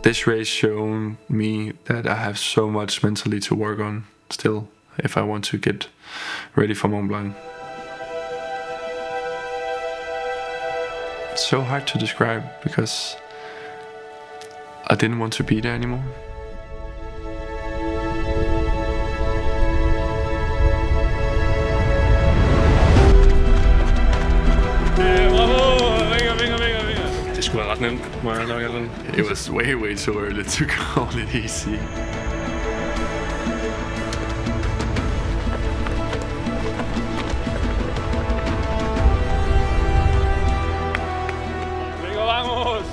This race showed me that I have so much mentally to work on still if I want to get ready for Mont Blanc. It's so hard to describe because I didn't want to be there anymore. It was way too early to call it easy.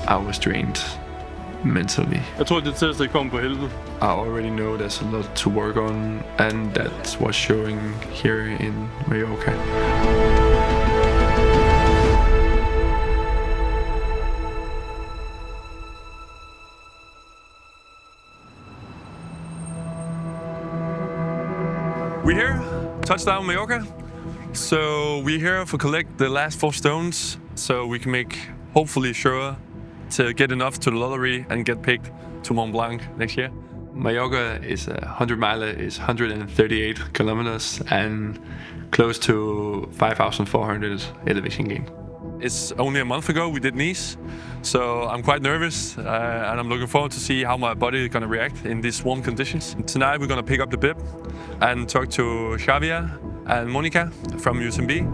I was drained mentally. Jeg tror, det tætteste kom på helvede. I already know there's a lot to work on, and that's what's showing here in Mallorca. We're here, touchdown Mallorca. So we're here to collect the last 4 stones, so we can make hopefully sure to get enough to the lottery and get picked to Mont Blanc next year. Mallorca is 100 miler, is 138 kilometers and close to 5,400 elevation gain. It's only a month ago we did Nice, so I'm quite nervous and I'm looking forward to see how my body is going to react in these warm conditions. Tonight we're going to pick up the bib and talk to Xavier and Monica from UTMB.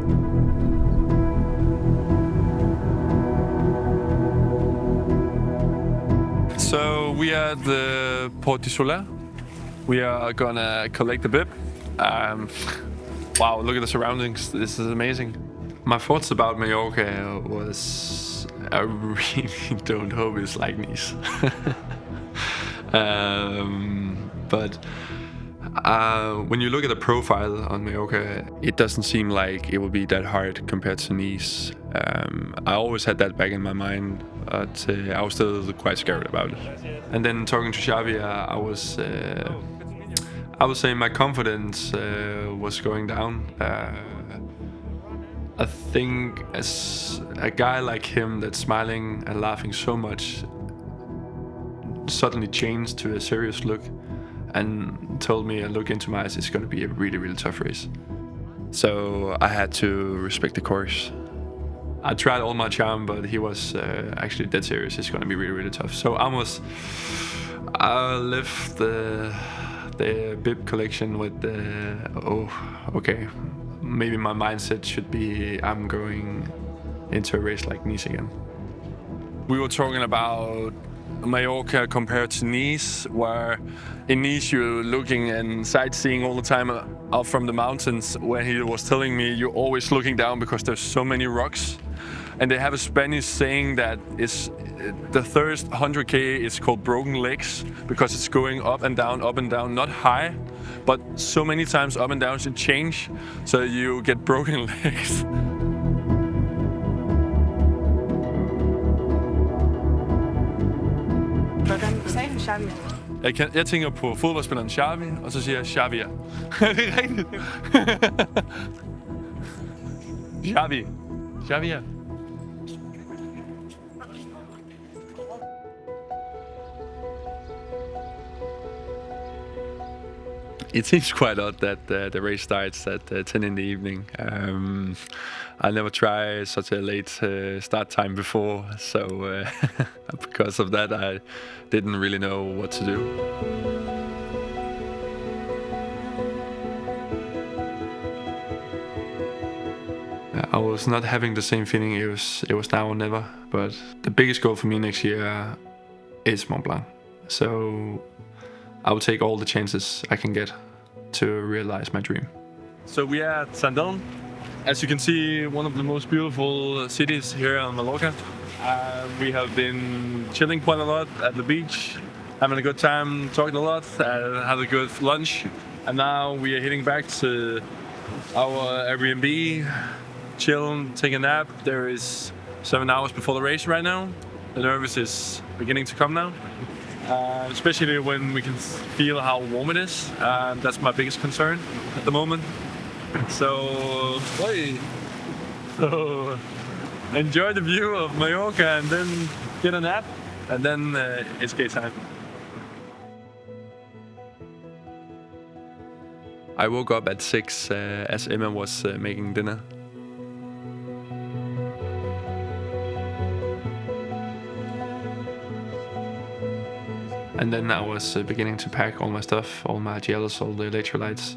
So we are at the Port du Soleil. We are going to collect the bib. Wow, look at the surroundings, this is amazing. My thoughts about Mallorca was I really don't hope it's like Nice. But when you look at the profile on Mallorca, it doesn't seem like it will be that hard compared to Nice. I always had that back in my mind, but I was still quite scared about it. And then talking to Xavier, I would say my confidence was going down. I think as a guy like him that's smiling and laughing so much suddenly changed to a serious look and told me and look into my eyes, it's going to be a really tough race. So I had to respect the course. I tried all my charm, but he was actually dead serious. It's going to be really tough. So I left the bib collection with the, okay. Maybe my mindset should be I'm going into a race like Nice again. We were talking about Mallorca compared to Nice, where in Nice you're looking and sightseeing all the time out from the mountains, where he was telling me you're always looking down because there's so many rocks. And they have a Spanish saying that the first 100k is called broken legs because it's going up and down, not high, but so many times up and down it change, so you get broken legs. Hvordan sagde han Xavier? Jeg tænker på fodboldspilleren Xavi, og så siger jeg Xavier. Det er rigtigt. Xavier. It seems quite odd that the race starts at 10 in the evening. I never tried such a late start time before, so because of that I didn't really know what to do. I was not having the same feeling. It was now or never. But the biggest goal for me next year is Mont Blanc. So I will take all the chances I can get to realize my dream. So we are at Sandon. As you can see, one of the most beautiful cities here on Mallorca. We have been chilling quite a lot at the beach, having a good time, talking a lot, had a good lunch. And now we are heading back to our Airbnb, chill, take a nap. There is 7 hours before the race right now. The nervous is beginning to come now. Especially when we can feel how warm it is. That's my biggest concern at the moment. So, wait. So, enjoy the view of Mallorca and then get a nap, and then it's skate time. I woke up at 6 as Emma was making dinner. And then I was beginning to pack all my stuff, all my gels, all the electrolytes.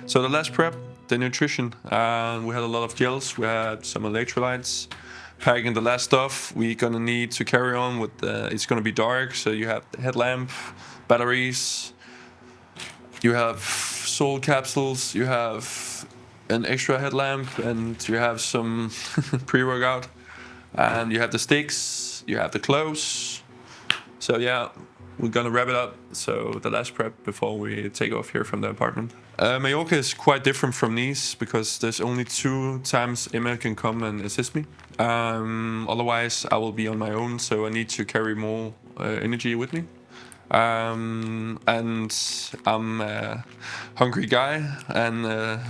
So the last prep, the nutrition, we had a lot of gels, we had some electrolytes. Packing the last stuff, we're gonna need to carry on with it's gonna be dark, so you have the headlamp, batteries, you have salt capsules, you have an extra headlamp, and you have some pre-workout, and you have the sticks, you have the clothes. So yeah, we're gonna wrap it up. So the last prep before we take off here from the apartment. Mallorca is quite different from Nice because there's only 2 times Emma can come and assist me. Otherwise, I will be on my own, so I need to carry more energy with me. And I'm a hungry guy and a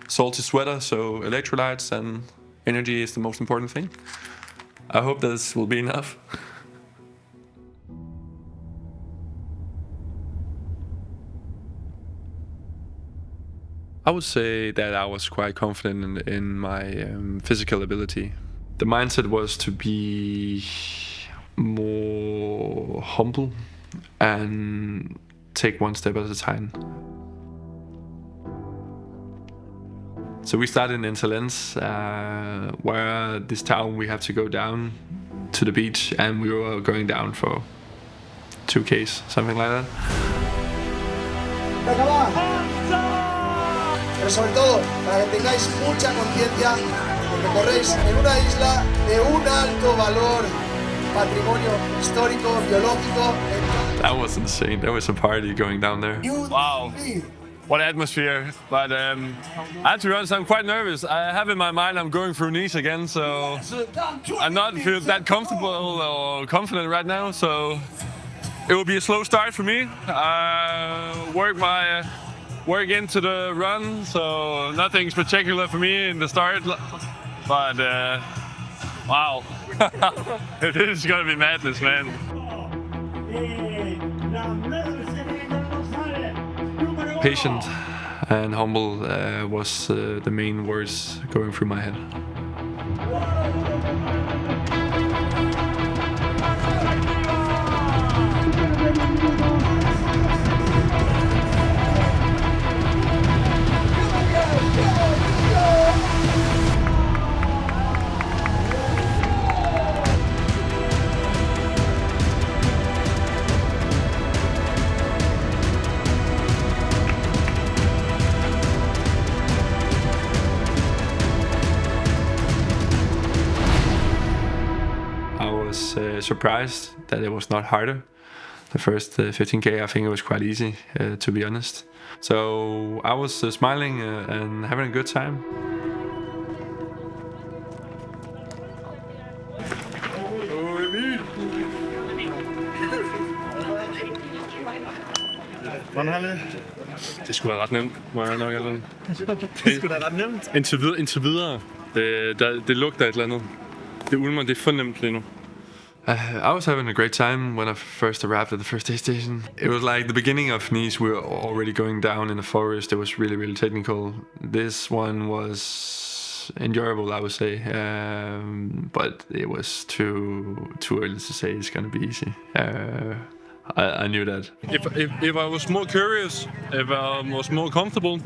salty sweater, so electrolytes and energy is the most important thing. I hope this will be enough. I would say that I was quite confident in my physical ability. The mindset was to be more humble and take one step at a time. So we started in Interlens, where this town we have to go down to the beach, and we were going down for 2Ks, something like that. Pero sobre todo, para que tengáis mucha conciencia de que corréis en una isla de un alto valor, patrimonio histórico, biológico. That was insane. There was a party going down there. Wow. What atmosphere. But I have to be honest, I'm quite nervous. I have in my mind I'm going through Nice again, so I'm not feel that comfortable or confident right now. So it will be a slow start for me. Work into the run, so nothing spectacular for me in the start. But wow, it is gonna be madness, man. Patient and humble was the main words going through my head. Surprised that it was not harder. The first 15K, I think it was quite easy, to be honest. So I was smiling and having a good time. Det skulle være ret nemt, må jeg nok alene. Det skulle da ret nemt. Indtil videre. Det lugter et eller andet. Det ulmer, det er for nemt lige nu. I was having a great time when I first arrived at the first aid station. It was like the beginning of Nice. We were already going down in the forest. It was really, really technical. This one was enjoyable, I would say, but it was too early to say it's gonna be easy. I knew that. If I was more curious, if I was more comfortable,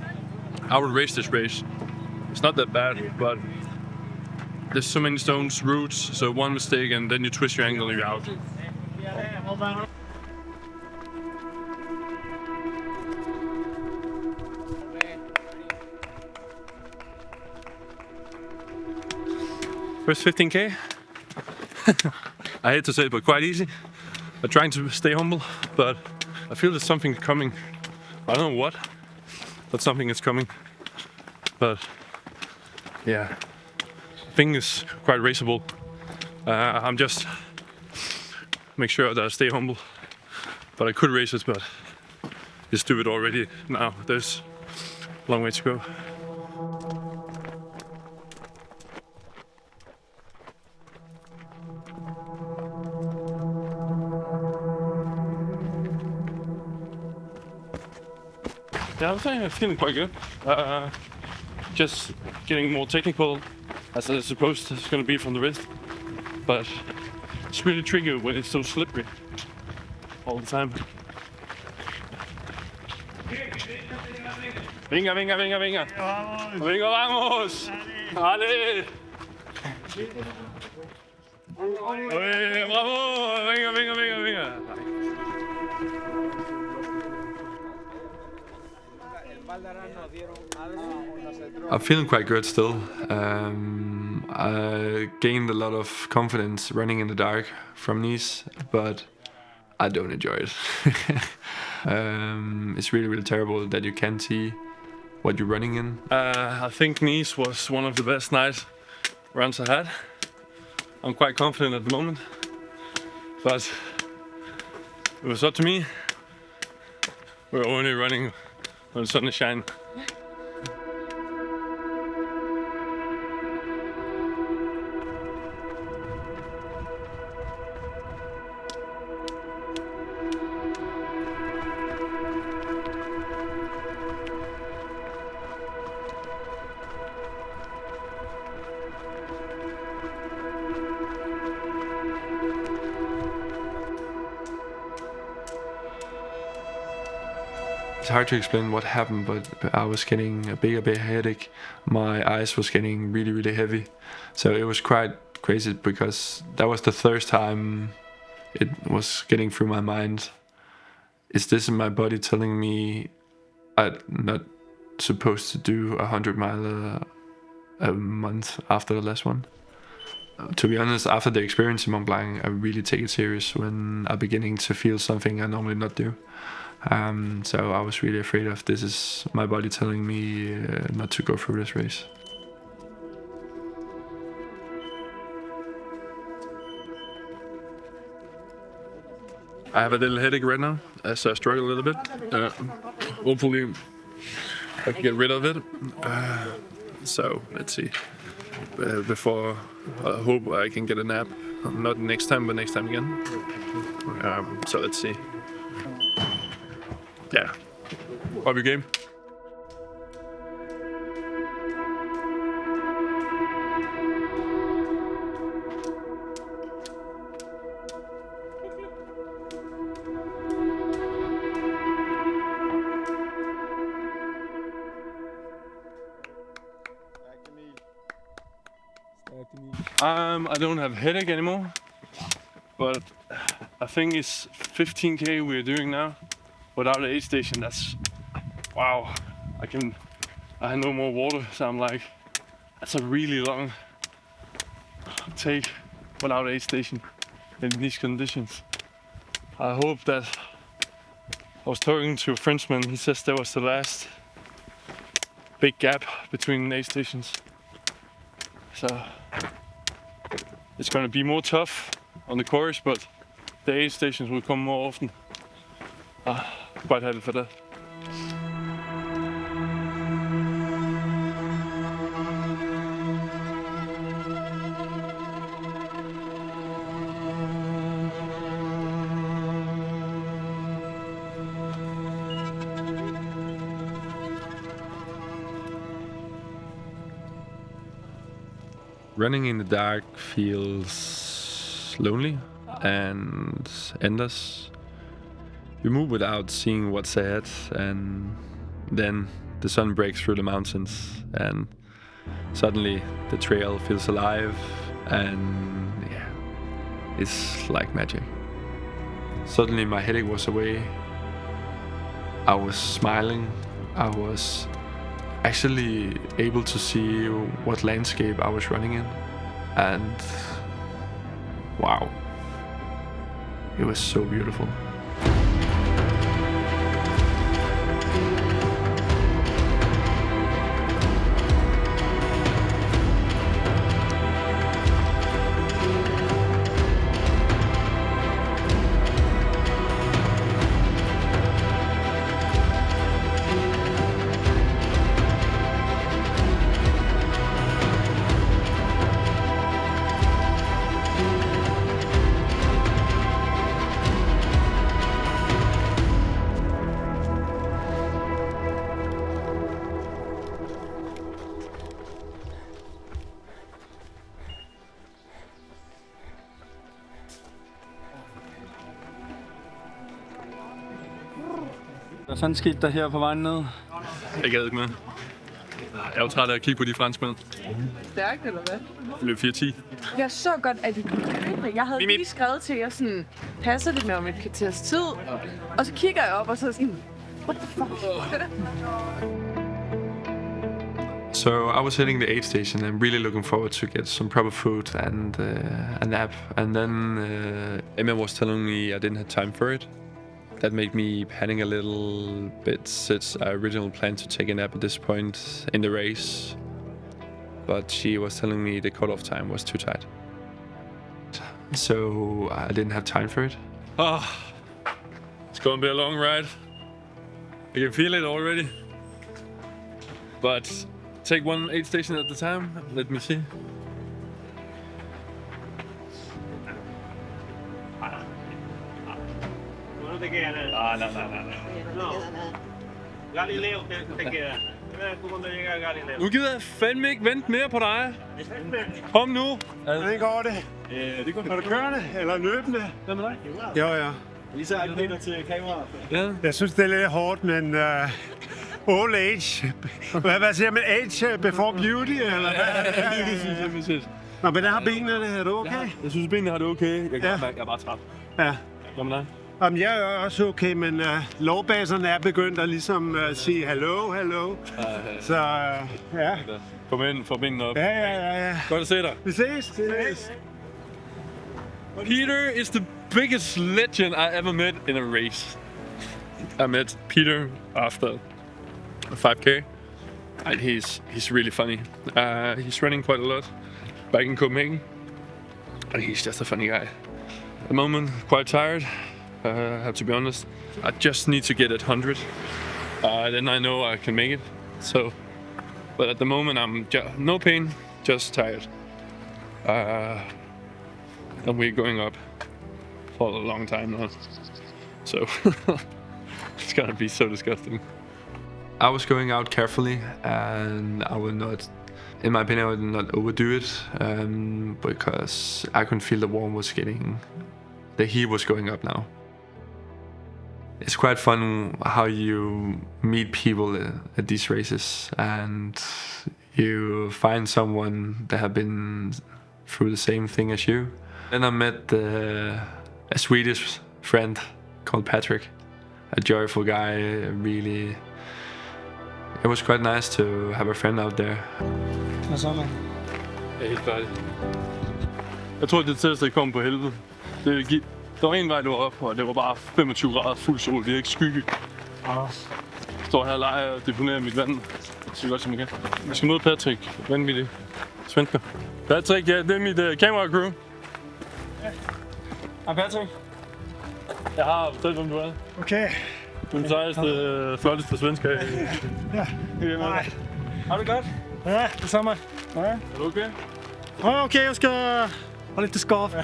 I would race this race. It's not that bad, but there's so many stones, roots, so one mistake and then you twist your ankle and you're out. First 15K. I hate to say it, but quite easy. I'm trying to stay humble, but I feel there's something coming. I don't know what, but something is coming. But yeah. Thing is quite raceable. I'm just make sure that I stay humble. But I could race it, but just do it already now. There's long way to go. Yeah, I'm feeling quite good. Just getting more technical, as I suppose it's going to be from the wrist. But it's really tricky when it's so slippery all the time. Venga, venga, venga, venga. Venga, vamos. Dale. Bravo. Venga, venga, venga, venga. I'm feeling quite good still. I gained a lot of confidence running in the dark from Nice, but I don't enjoy it. It's really, really terrible that you can't see what you're running in. I think Nice was one of the best night runs I had. I'm quite confident at the moment, but it was up to me. We're only running when the sun is shining. It's hard to explain what happened, but I was getting a big headache. My eyes was getting really, really heavy. So it was quite crazy because that was the third time it was getting through my mind. Is this my body telling me I'm not supposed to do 100 mile a month after the last one? To be honest, after the experience in Mont Blanc, I really take it serious when I'm beginning to feel something I normally not do. So I was really afraid of this is my body telling me not to go through this race. I have a little headache right now, so I struggle a little bit. Hopefully I can get rid of it. So let's see. Before I hope I can get a nap. Not next time, but next time again. So let's see. Yeah. Bobby game. I don't have headache anymore, but I think it's 15k we're doing now without the aid station. That's wow. I had no more water, so I'm like, that's a really long take without aid station in these conditions. I hope that I was talking to a Frenchman. He says that was the last big gap between aid stations. So it's going to be more tough on the course, but the aid stations will come more often. Quite happy for that. Running in the dark feels lonely and endless. You move without seeing what's ahead, and then the sun breaks through the mountains and suddenly the trail feels alive, and yeah, it's like magic. Suddenly my headache was away. I was smiling. I was actually able to see what landscape I was running in, and wow, it was so beautiful. Hvad fanden skete der her på vejen ned? Jeg gad ikke med. Jeg er jo træt af at kigge på de franskmænd. Stærkt, eller hvad? Det løb 4:10. Jeg så godt, at jeg havde lige skrevet til jer sådan, passer det med om et kvarters tid? Og så kigger jeg op, og så sådan, what the fuck? So I was hitting the aid station and really looking forward to get some proper food and a nap. And then Emma was telling me I didn't have time for it. That made me panic a little bit since I originally planned to take a nap at this point in the race. But she was telling me the cutoff time was too tight. So I didn't have time for it. Oh, it's gonna be a long ride. I can feel it already. But take one aid station at a time. Let me see. Nu gider jeg fandme ikke vente mere på dig. Kom nu. Hvordan går det? Det går. Er du kørende eller løbende? Hvad med dig? Ja. Lige så er til kameraet. Ja. Jeg synes, det er lidt hårdt, men old age. Hvad siger man? Age before beauty? Eller hvad? Nå, men der har benene, er du okay? Jeg synes, benene har det okay. Jeg er bare træt. Ja. Hvad med dig? Jamen, jeg er også okay, men lovbaserne er begyndt at ligesom sige hallo. Så ja. Kom ind, få benene op. Ja. Godt at se dig. Vi ses. Peter is the biggest legend I ever met in a race. I met Peter after 5K. And he's really funny. He's running quite a lot back in Copenhagen. And he's just a funny guy. At the moment, quite tired. I have to be honest. I just need to get at 100. Then I know I can make it. So, but at the moment I'm no pain, just tired. And we're going up for a long time now. So it's gonna be so disgusting. I was going out carefully, and I will not, in my opinion, I would not overdo it, because I could feel the heat was going up now. It's quite fun how you meet people at these races, and you find someone that have been through the same thing as you. Then I met a Swedish friend called Patrick, a joyful guy, really. It was quite nice to have a friend out there. Hvad så, man? Jeg er helt færdig. Jeg tror, det tætteste kom på helvede. Der var en vej, du var op, og det var bare 25 grader fuld sol. Det er ikke skygge. Jeg står her og leger og deponerer mit vand så godt som jeg kan. Vi skal møde Patrick, vanvittig svensker. Patrick, ja, det er mit camera crew. Hej Patrick. Jeg har fortalt, hvem du er. Okay. Du er den sejeste, flotteste svensker. Ja. Nej. Har du det godt? Ja, det samme. Ja. Er du okay? Okay, jeg skal holde lidt skarp.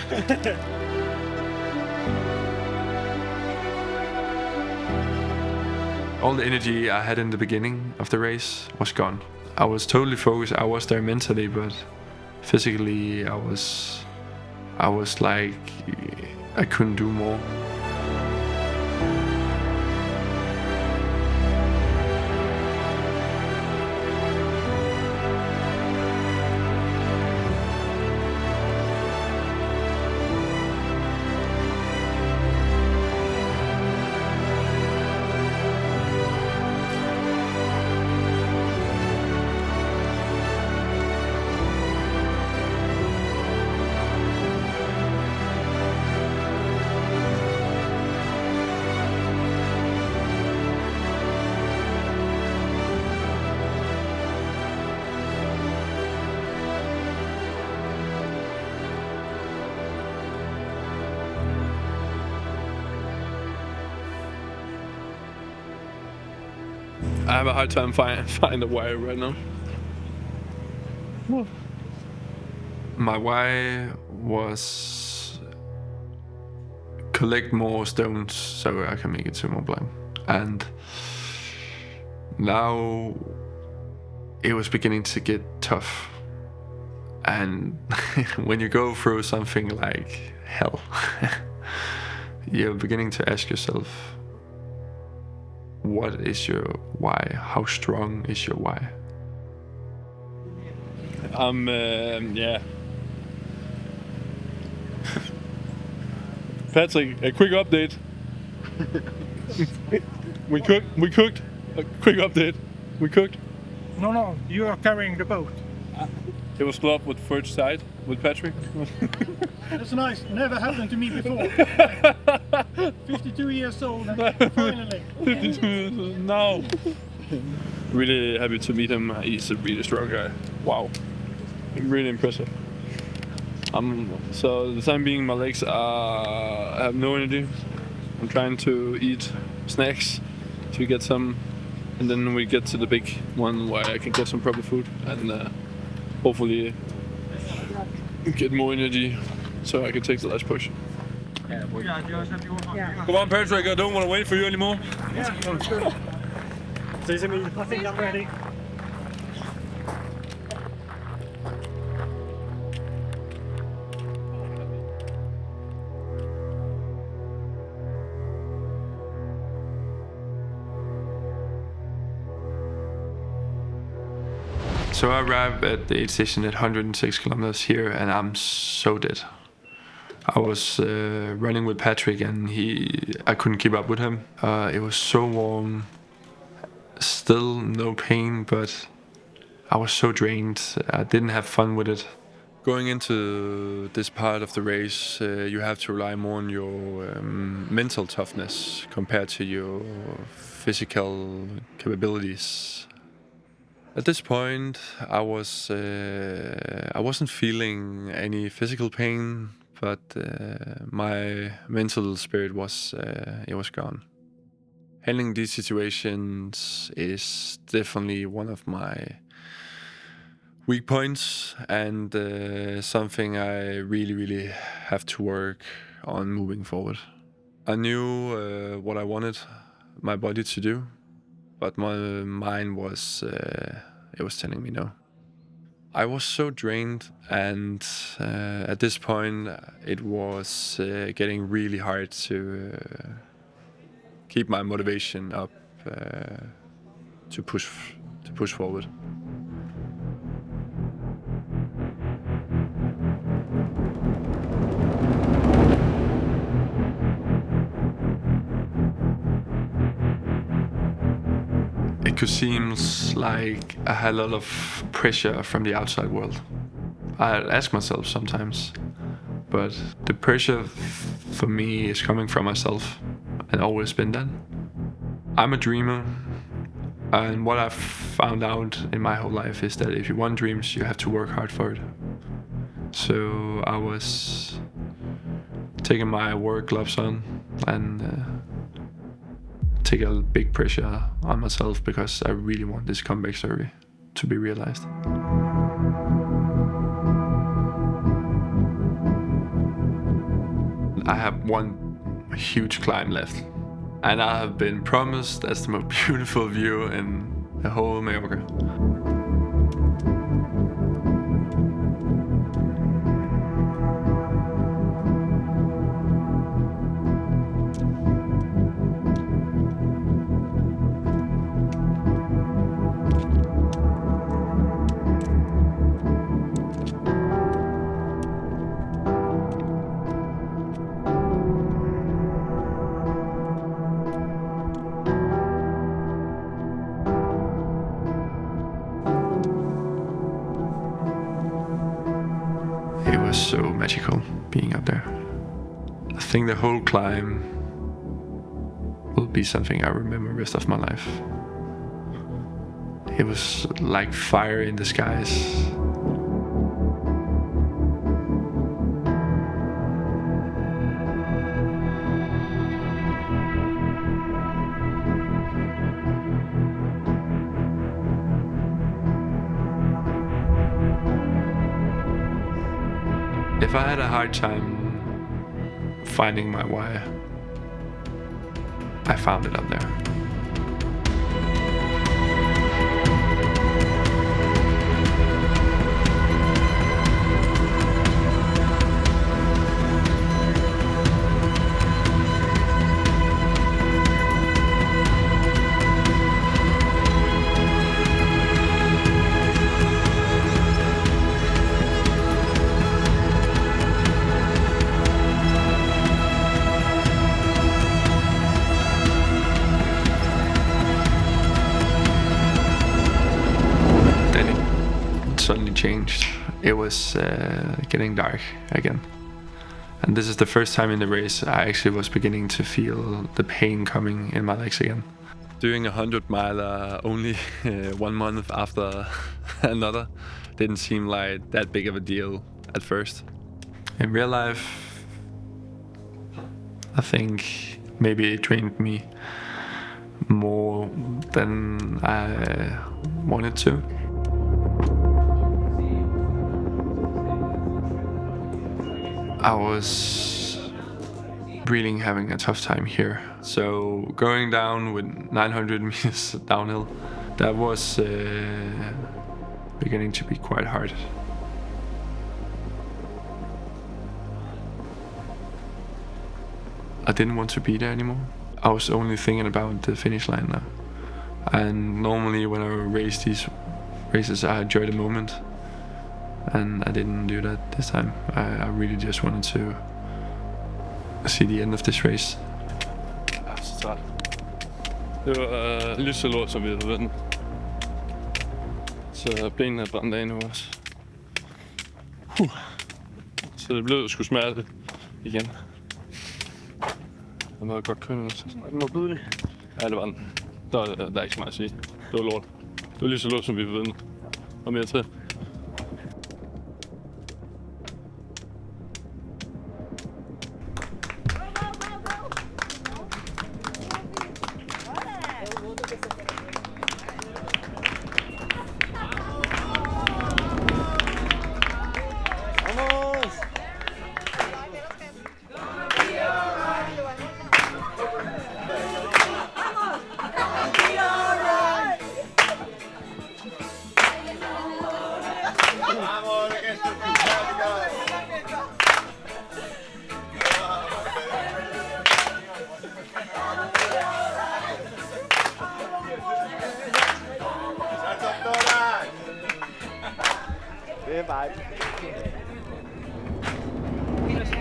All the energy I had in the beginning of the race was gone. I was totally focused. I was there mentally, but physically I was like I couldn't do more. I have a hard time find a wire right now. My why was collect more stones so I can make it to Mont Blanc. And now it was beginning to get tough. And when you go through something like hell, you're beginning to ask yourself, what is your why? How strong is your why? Yeah. Patrick, a quick update. We cooked. A quick update. We cooked. No, you are carrying the boat. It was split up with first side with Patrick. That's nice. Never happened to me before. 52 years old and finally. No. Really happy to meet him. He's a really strong guy. Wow. Really impressive. So the time being, my legs I have no energy. I'm trying to eat snacks to get some, and then we get to the big one where I can get some proper food and hopefully get more energy so I can take the last push. Come on, Patrick, I don't want to wait for you anymore. Says Emil, I think I'm ready. So I arrived at the aid station at 106 kilometers here, and I'm so dead. I was running with Patrick, and I couldn't keep up with him. It was so warm, still no pain, but I was so drained. I didn't have fun with it. Going into this part of the race, you have to rely more on your mental toughness compared to your physical capabilities. At this point, I wasn't feeling any physical pain, but my mental spirit was gone. Handling these situations is definitely one of my weak points, and something I really have to work on moving forward. I knew what I wanted my body to do, but my mind was telling me no. I was so drained, and at this point it was getting really hard to keep my motivation up to push forward. It seems like I had a lot of pressure from the outside world. I ask myself sometimes, but the pressure for me is coming from myself, and always been that. I'm a dreamer, and what I've found out in my whole life is that if you want dreams, you have to work hard for it. So I was taking my work gloves on and take a big pressure on myself, because I really want this comeback story to be realized. I have one huge climb left, and I have been promised that's the most beautiful view in the whole Mallorca. It was so magical being up there. I think the whole climb will be something I remember the rest of my life. It was like fire in the skies. If I had a hard time finding my why, I found it up there. changed. It was getting dark again. And this is the first time in the race I actually was beginning to feel the pain coming in my legs again. Doing a 100-miler only 1 month after another didn't seem like that big of a deal at first. In real life, I think maybe it drained me more than I wanted to. I was really having a tough time here. So going down with 900 meters downhill, that was beginning to be quite hard. I didn't want to be there anymore. I was only thinking about the finish line now. And normally when I race these races, I enjoy the moment. And I didn't do that this time. I really just wanted to see the end of this race. Så træt. Det var lige så lort, som vi havde ventet. Så benene er brændt af nu også. Så det blev sgu smerte igen. Jeg må godt køre noget. Den var blødelig. Ja, det var den. Der er ikke så meget at sige. Det var lort. Det var lige så lort, som vi havde ventet. Og mere til.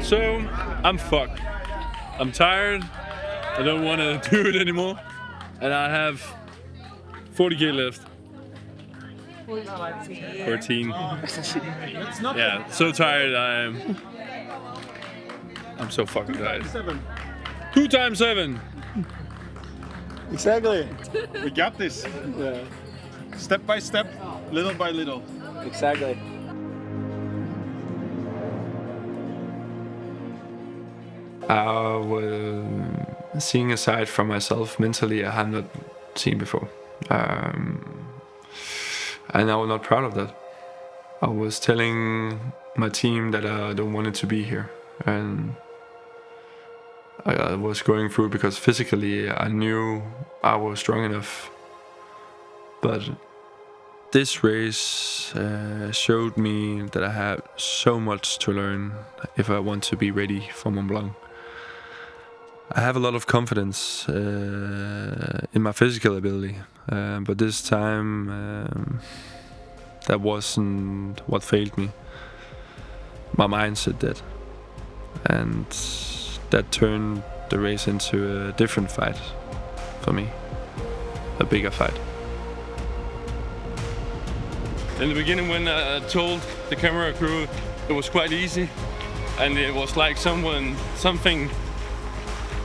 So, I'm fucked. I'm tired. I don't want to do it anymore. And I have 40k left. 14. Yeah, so tired I am. I'm so fucking tired. 2 times 7. Exactly. We got this. Yeah. Step by step, little by little. Exactly. I was seeing a side from myself mentally I had not seen before. And I was not proud of that. I was telling my team that I don't want it to be here. And I was going through because physically I knew I was strong enough. But this race showed me that I have so much to learn if I want to be ready for Mont Blanc. I have a lot of confidence in my physical ability, but this time that wasn't what failed me. My mindset did, and that turned the race into a different fight for me, a bigger fight. In the beginning, when I told the camera crew it was quite easy, and it was like something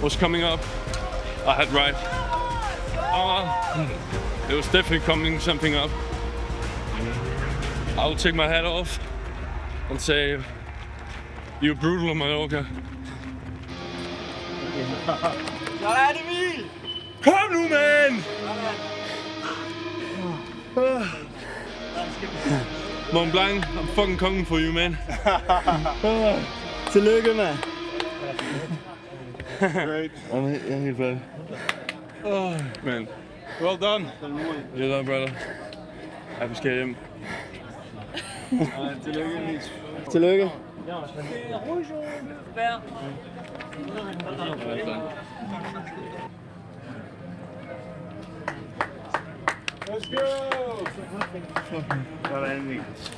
was coming up, I had right. It was definitely coming something up. I'll take my hat off and say, you're brutal on Mallorca. Kom nu, man! Mont Blanc, I'm fucking coming for you, man. Tillykke, mand. Great. I'm helt færdig. Oh, man. Well done. You're done, brother. Vi skal hjem. Tillykke, Niels. Tillykke. Let's go! Sådan, Niels.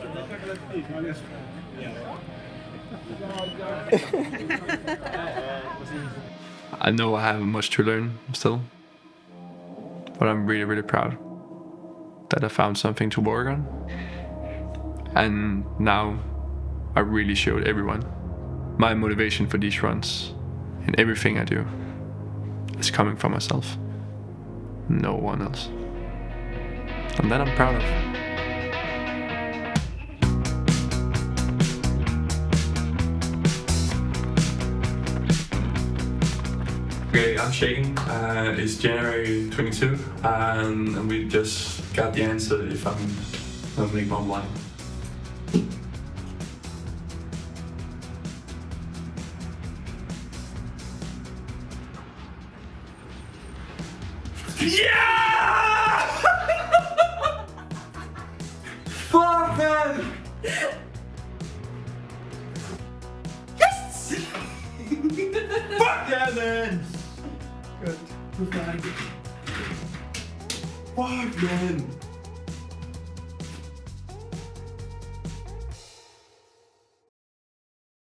I know I have much to learn still, but I'm really, really proud that I found something to work on. And now I really showed everyone my motivation for these runs, and everything I do is coming from myself, no one else. And that I'm proud of. Okay, I'm shaking. It's January 22, and we just got the answer if I'm gonna make Mont Blanc. Yeah! Fuck, man! Yes! Fuck yeah, man! Good. Fuck, man.